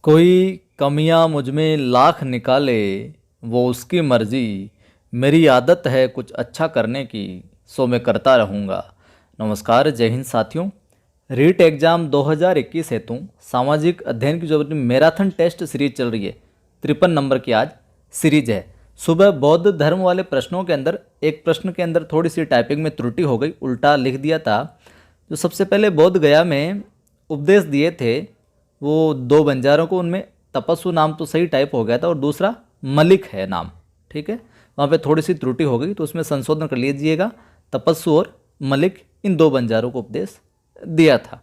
कोई कमियां मुझ में लाख निकाले, वो उसकी मर्जी। मेरी आदत है कुछ अच्छा करने की, सो मैं करता रहूँगा। नमस्कार, जय हिंद साथियों। रीट एग्जाम 2021 हेतु सामाजिक अध्ययन की जो अपनी मैराथन टेस्ट सीरीज चल रही है, 53 नंबर की आज सीरीज है। सुबह बौद्ध धर्म वाले प्रश्नों के अंदर एक प्रश्न के अंदर थोड़ी सी टाइपिंग में त्रुटि हो गई, उल्टा लिख दिया था। जो सबसे पहले बोध गया में उपदेश दिए थे वो दो बंजारों को, उनमें तपस्सु नाम तो सही टाइप हो गया था और दूसरा मलिक है नाम, ठीक है। वहाँ पे थोड़ी सी त्रुटि हो गई तो उसमें संशोधन कर लीजिएगा। तपस्सु और मलिक इन दो बंजारों को उपदेश दिया था।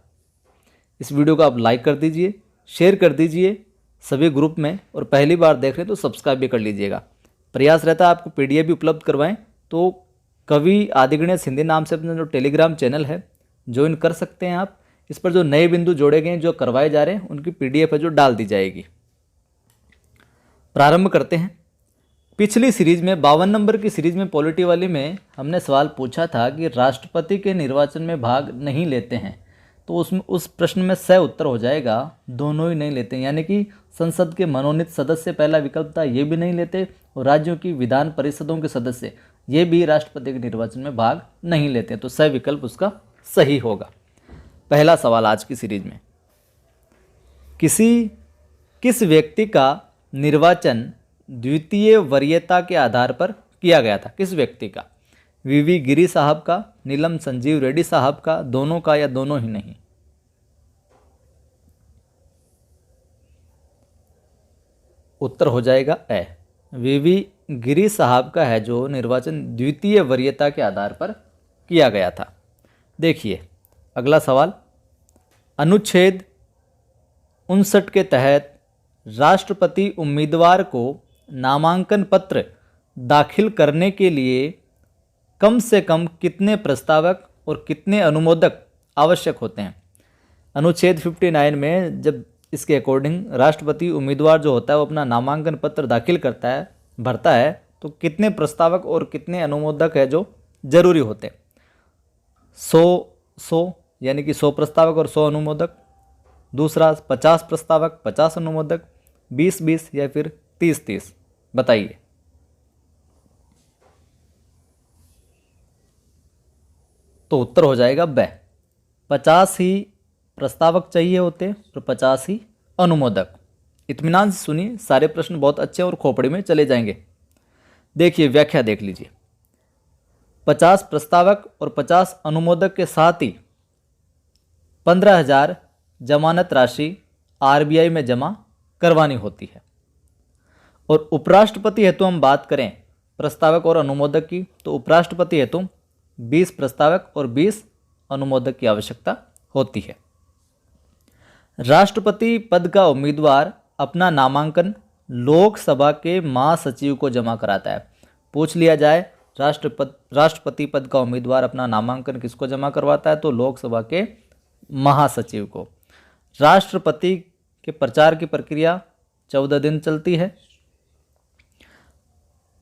इस वीडियो को आप लाइक कर दीजिए, शेयर कर दीजिए सभी ग्रुप में, और पहली बार देख रहे हैं तो सब्सक्राइब भी कर लीजिएगा। प्रयास रहता है आपको पीडीएफ भी उपलब्ध करवाएं, तो कवि आदिगणेश हिंदी नाम से अपना जो टेलीग्राम चैनल है ज्वाइन कर सकते हैं आप। इस पर जो नए बिंदु जोड़े गए हैं, जो करवाए जा रहे हैं, उनकी पीडीएफ है जो डाल दी जाएगी। प्रारंभ करते हैं। पिछली सीरीज में 52 नंबर की सीरीज में पॉलिटी वाली में हमने सवाल पूछा था कि राष्ट्रपति के निर्वाचन में भाग नहीं लेते हैं, तो उसमें उस प्रश्न में सही उत्तर हो जाएगा दोनों ही नहीं लेते हैं। यानी कि संसद के मनोनीत सदस्य पहला विकल्प था, ये भी नहीं लेते, और राज्यों की विधान परिषदों के सदस्य ये भी राष्ट्रपति के निर्वाचन में भाग नहीं लेते, तो सही विकल्प उसका सही होगा। पहला सवाल आज की सीरीज में, किस व्यक्ति का निर्वाचन द्वितीय वरीयता के आधार पर किया गया था? किस व्यक्ति का? वीवी गिरी साहब का, नीलम संजीव रेड्डी साहब का, दोनों का, या दोनों ही नहीं? उत्तर हो जाएगा ए, वीवी गिरी साहब का है जो निर्वाचन द्वितीय वरीयता के आधार पर किया गया था। देखिए अगला सवाल, अनुच्छेद 59 के तहत राष्ट्रपति उम्मीदवार को नामांकन पत्र दाखिल करने के लिए कम से कम कितने प्रस्तावक और कितने अनुमोदक आवश्यक होते हैं? अनुच्छेद 59 में जब इसके अकॉर्डिंग राष्ट्रपति उम्मीदवार जो होता है वो अपना नामांकन पत्र दाखिल करता है, भरता है, तो कितने प्रस्तावक और कितने अनुमोदक है जो जरूरी होते हैं? 100 यानी कि 100 प्रस्तावक और 100 अनुमोदक। दूसरा 50 प्रस्तावक 50 अनुमोदक, 20-20 या फिर 30-30? बताइए। तो उत्तर हो जाएगा ब, 50 ही प्रस्तावक चाहिए होते और 50 ही अनुमोदक। इत्मीनान से सुनिए, सारे प्रश्न बहुत अच्छे और खोपड़ी में चले जाएंगे। देखिए व्याख्या देख लीजिए। 50 प्रस्तावक और 50 अनुमोदक के साथ ही 15,000 जमानत राशि आरबीआई में जमा करवानी होती है। और उपराष्ट्रपति हेतु हम बात करें प्रस्तावक और अनुमोदक की, तो उपराष्ट्रपति हेतु 20 प्रस्तावक और 20 अनुमोदक की आवश्यकता होती है। राष्ट्रपति पद का उम्मीदवार अपना नामांकन लोकसभा के महासचिव को जमा कराता है। पूछ लिया जाए राष्ट्रपति पद का उम्मीदवार अपना नामांकन किसको जमा करवाता है, तो लोकसभा के महासचिव को। राष्ट्रपति के प्रचार की प्रक्रिया 14 दिन चलती है,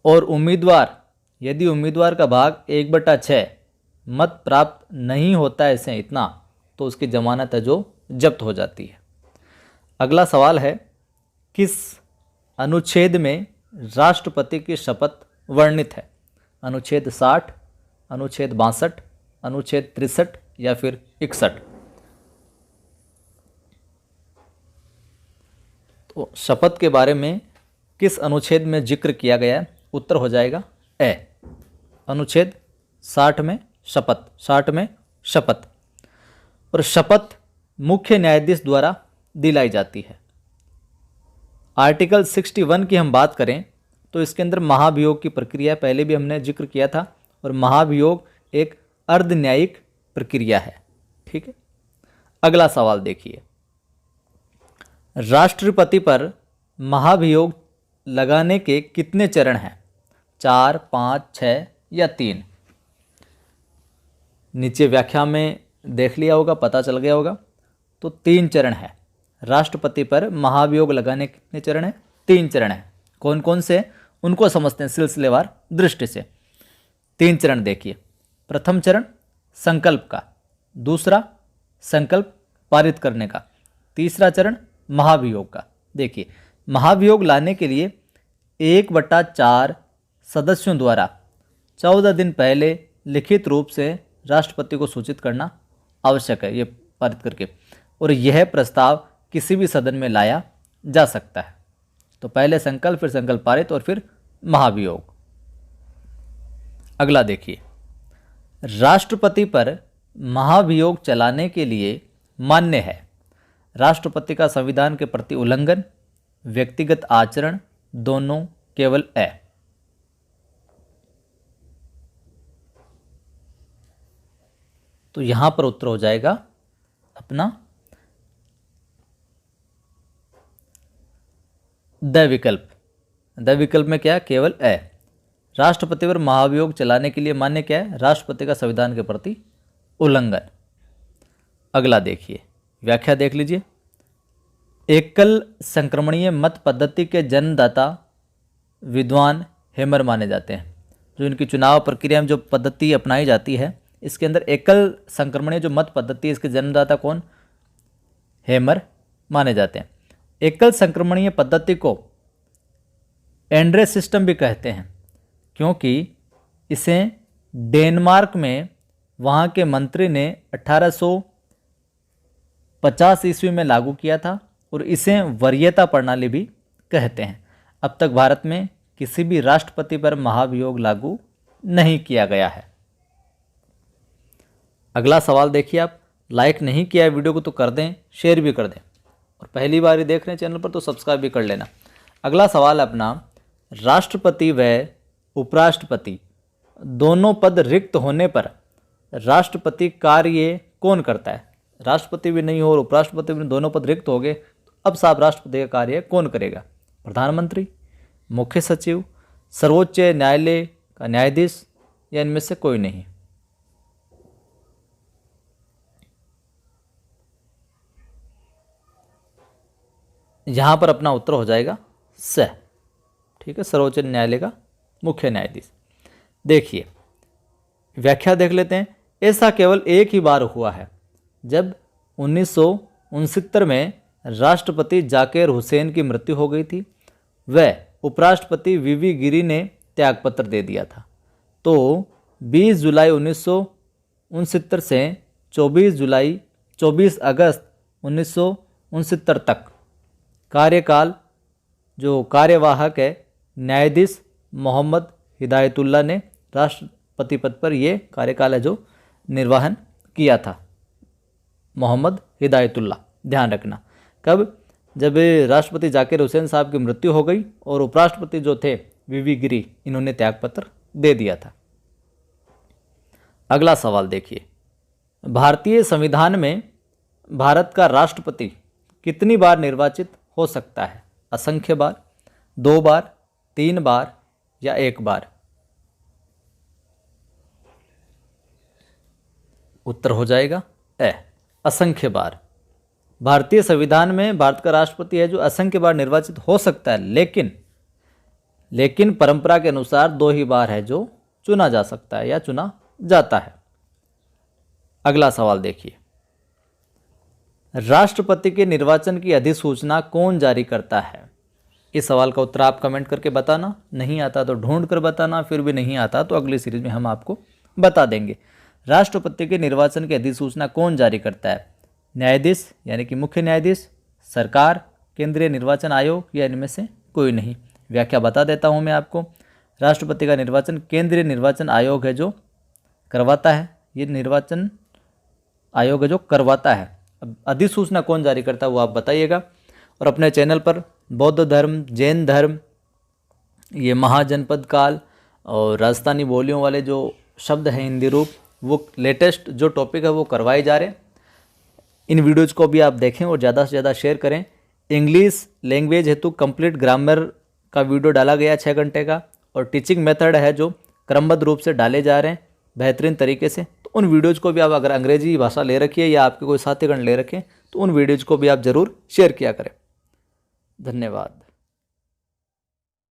और उम्मीदवार यदि उम्मीदवार का भाग 1/6 मत प्राप्त नहीं होता है इसे इतना, तो उसकी जमानत है जो जब्त हो जाती है। अगला सवाल है, किस अनुच्छेद में राष्ट्रपति की शपथ वर्णित है? अनुच्छेद 60, अनुच्छेद 62, अनुच्छेद 63 या फिर 61? तो शपथ के बारे में किस अनुच्छेद में जिक्र किया गया है? उत्तर हो जाएगा ए, अनुच्छेद 60 में शपथ। 60 में शपथ, और शपथ मुख्य न्यायाधीश द्वारा दिलाई जाती है। आर्टिकल 61 की हम बात करें तो इसके अंदर महाभियोग की प्रक्रिया पहले भी हमने जिक्र किया था, और महाभियोग एक अर्ध न्यायिक प्रक्रिया है, ठीक है। अगला सवाल देखिए, राष्ट्रपति पर महाभियोग लगाने के कितने चरण हैं? 4, 5, 6 या 3? नीचे व्याख्या में देख लिया होगा, पता चल गया होगा। तो 3 चरण है। राष्ट्रपति पर महाभियोग लगाने के कितने चरण हैं? 3 चरण हैं। कौन कौन से, उनको समझते हैं सिलसिलेवार दृष्टि से। 3 चरण देखिए। प्रथम चरण संकल्प का, दूसरा संकल्प पारित करने का, तीसरा चरण महाभियोग का, देखिए, महाभियोग लाने के लिए 1/4 सदस्यों द्वारा 14 दिन पहले लिखित रूप से राष्ट्रपति को सूचित करना आवश्यक है, ये पारित करके, और यह प्रस्ताव किसी भी सदन में लाया जा सकता है। तो पहले संकल्प, फिर संकल्प पारित और फिर महाभियोग। अगला देखिए, राष्ट्रपति पर महाभियोग चलाने के लिए मान्य है राष्ट्रपति का संविधान के प्रति उल्लंघन, व्यक्तिगत आचरण, दोनों, केवल ए। तो यहां पर उत्तर हो जाएगा अपना द विकल्प। द विकल्प में क्या है? केवल ए। राष्ट्रपति पर महाभियोग चलाने के लिए मान्य क्या है? राष्ट्रपति का संविधान के प्रति उल्लंघन। अगला देखिए, व्याख्या देख लीजिए। एकल संक्रमणीय मत पद्धति के जन्मदाता विद्वान हेमर माने जाते हैं। जो इनकी चुनाव प्रक्रिया में जो पद्धति अपनाई जाती है, इसके अंदर एकल संक्रमणीय जो मत पद्धति है, इसके जन्मदाता कौन? हेमर माने जाते हैं। एकल संक्रमणीय पद्धति को एंड्रे सिस्टम भी कहते हैं, क्योंकि इसे डेनमार्क में वहाँ के मंत्री ने 1850 ईस्वी में लागू किया था, और इसे वरीयता प्रणाली भी कहते हैं। अब तक भारत में किसी भी राष्ट्रपति पर महाभियोग लागू नहीं किया गया है। अगला सवाल देखिए, आप लाइक नहीं किया है वीडियो को तो कर दें, शेयर भी कर दें, और पहली बार ही देख रहे हैं चैनल पर तो सब्सक्राइब भी कर लेना। अगला सवाल अपना, राष्ट्रपति व उपराष्ट्रपति दोनों पद रिक्त होने पर राष्ट्रपति कार्य कौन करता है? राष्ट्रपति भी नहीं हो और उपराष्ट्रपति भी, दोनों पद रिक्त हो गए, तो अब साहब राष्ट्रपति का कार्य कौन करेगा? प्रधानमंत्री, मुख्य सचिव, सर्वोच्च न्यायालय का न्यायाधीश, या इनमें से कोई नहीं? यहाँ पर अपना उत्तर हो जाएगा स। ठीक है, सर्वोच्च न्यायालय का मुख्य न्यायाधीश। देखिए, व्याख्या देख लेते हैं। ऐसा केवल एक ही बार हुआ है, जब 1969 में राष्ट्रपति जाकिर हुसैन की मृत्यु हो गई थी। वह उपराष्ट्रपति वीवी गिरी ने त्यागपत्र दे दिया था। तो 20 जुलाई 1969 से 24 अगस्त 1969 तक कार्यकाल जो कार्यवाहक है न्यायाधीश मोहम्मद हिदायतुल्लाह ने राष्ट्रपति पद पर ये कार्यकाल है जो निर्वहन किया था। मोहम्मद हिदायतुल्लाह, ध्यान रखना। कब? जब राष्ट्रपति जाकिर हुसैन साहब की मृत्यु हो गई और उपराष्ट्रपति जो थे वीवी गिरी, इन्होंने त्यागपत्र दे दिया था। अगला सवाल देखिए, भारतीय संविधान में भारत का राष्ट्रपति कितनी बार निर्वाचित हो सकता है? असंख्य बार, 2 बार, 3 बार या 1 बार? उत्तर हो जाएगा ए, असंख्य बार। भारतीय संविधान में भारत का राष्ट्रपति है जो असंख्य बार निर्वाचित हो सकता है, लेकिन परंपरा के अनुसार 2 ही बार है जो चुना जा सकता है या चुना जाता है। अगला सवाल देखिए, राष्ट्रपति के निर्वाचन की अधिसूचना कौन जारी करता है? इस सवाल का उत्तर आप कमेंट करके बताना, नहीं आता तो ढूंढ कर बताना, फिर भी नहीं आता तो अगली सीरीज में हम आपको बता देंगे। राष्ट्रपति के निर्वाचन की अधिसूचना कौन जारी करता है? न्यायाधीश यानी कि मुख्य न्यायाधीश, सरकार, केंद्रीय निर्वाचन आयोग, या इनमें से कोई नहीं? व्याख्या बता देता हूं मैं आपको। राष्ट्रपति का निर्वाचन केंद्रीय निर्वाचन आयोग है जो करवाता है, ये निर्वाचन आयोग है जो करवाता है। अब अधिसूचना कौन जारी करता है वो आप बताइएगा। और अपने चैनल पर बौद्ध धर्म, जैन धर्म, ये महाजनपद काल और राजस्थानी बोलियों वाले जो शब्द हैं हिंदी रूप, वो लेटेस्ट जो टॉपिक है वो करवाए जा रहे हैं। इन वीडियोज को भी आप देखें और ज़्यादा से ज़्यादा शेयर करें। इंग्लिश लैंग्वेज हेतु कंप्लीट ग्रामर का वीडियो डाला गया 6 घंटे का, और टीचिंग मेथड है जो क्रमबद्ध रूप से डाले जा रहे हैं बेहतरीन तरीके से। तो उन वीडियोज़ को भी आप, अगर अंग्रेजी भाषा ले रखी है या आपके कोई साथीगण ले रखें, तो उन वीडियोज़ को भी आप ज़रूर शेयर किया करें। धन्यवाद।